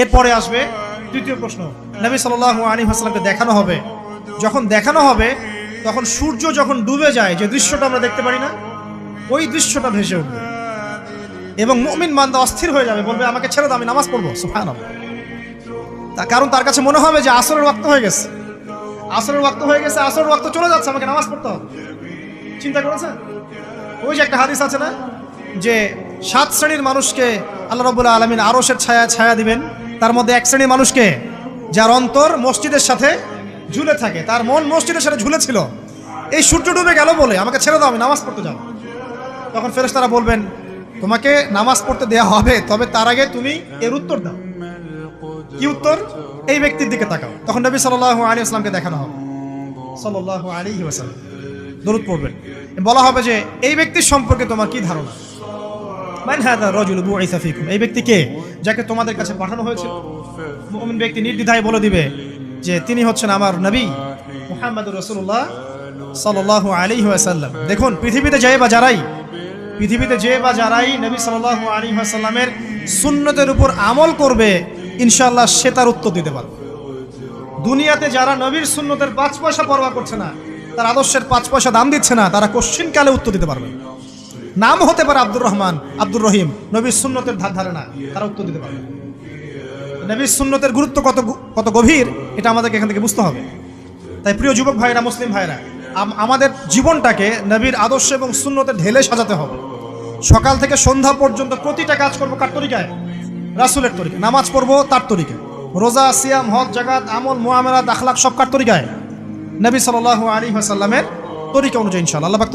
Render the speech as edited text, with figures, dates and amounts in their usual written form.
এরপরে আসবে তৃতীয় প্রশ্ন। নবী সাল্লাল্লাহু আলাইহি ওয়াসাল্লামকে দেখানো হবে, যখন দেখানো হবে তখন সূর্য যখন ডুবে যায়, যে দৃশ্যটা আমরা দেখতে পারি না, ওই দৃশ্যটা ভেসে উঠবে এবং মুমিন বান্দা অস্থির হয়ে যাবে, বলবে আমাকে ছেড়ে দাও, আমি নামাজ পড়বো। সুবহানাল্লাহ। কারণ তার কাছে মনে হবে যে আসরের ওয়াক্ত হয়ে গেছে, আসরের ওয়াক্ত হয়ে গেছে, আসরের ওয়াক্ত চলে যাচ্ছে, আমাকে নামাজ পড়তে হবে। চিন্তা করেছেন? ওই যে একটা হাদিস আছে না, যে 7 শ্রেণীর মানুষকে আল্লাহ রাব্বুল আলামিন আরশের ছায়া দিবেন। তার মধ্যে এক শ্রেণীর মানুষকে, যার অন্তর মসজিদের সাথে ঝুলে থাকে, তার মন মসজিদের সাথে ঝুলে ছিল, এই সূর্য ডুবে গেল বলে আমাকে ছেড়ে দাও, আমি নামাজ পড়তে যাব। তখন ফেরেশতারা বলবেন, তোমাকে নামাজ পড়তে দেয়া হবে, তবে তার আগে তুমি এর উত্তর দাও। কি উত্তর? এই ব্যক্তির দিকে তাকাও। তখন নবী সাল্লাল্লাহু আলাইহি ওয়াসাল্লামকে দেখানো হবে, সাল্লাল্লাহু আলাইহি ওয়াসাল্লাম দরুদ পড়বেন। বলা হবে যে এই ব্যক্তির সম্পর্কে তোমার কি ধারণা? মান হাযা রাজুলু বুইসা ফীকুম, এই ব্যক্তি কে, যাকে তোমাদের কাছে পাঠানো হয়েছিল? মুমিন ব্যক্তি নির্দ্বিধায় বলে দিবে যে তিনি হচ্ছেন আমার নবী মুহাম্মদুর রাসূলুল্লাহ সাল্লাল্লাহু আলাইহি ওয়াসাল্লাম। দেখুন, পৃথিবীতে যে বা যারাই নবী সাল্লাল্লাহু আলাইহি ওয়াসাল্লামের সুন্নতের উপর আমল করবে, ইনশাআল্লাহ সে তার উত্তর দিতে পারবে। দুনিয়াতে যারা নবীর সুন্নতের 5 পয়সা পরোয়া করছে না, তার আদর্শের 5 পয়সা দাম দিচ্ছে না, তারা কোশ্চিনকালে উত্তর দিতে পারবে। নাম হতে পারে আব্দুর রহমান, আব্দুর রহিম, নবীর সুন্নতের ধারে না, তারা উত্তর দিতে পারবে। নবীর সুন্নতের গুরুত্ব কত গভীর, এটা আমাদেরকে এখান থেকে বুঝতে হবে। তাই প্রিয় যুবক ভাইরা, মুসলিম ভাইরা, আমাদের জীবনটাকে নবীর আদর্শ এবং সুন্নতে ঢেলে সাজাতে হবে। সকাল থেকে সন্ধ্যা পর্যন্ত প্রতিটা কাজ করবো কার তরিকায়? রাসূলের তরিকায়। নামাজ পড়বো তার তরিকায়, রোজা, সিয়াম, হজ, যাকাত, আমল, মুআমালাত, আখলাক সব কার তরিকায়? নবী সাল্লাল্লাহু আলাইহি ওয়াসাল্লামের তরিকা অনুযায়ী ইনশাআল্লাহ। আল্লাহ পাক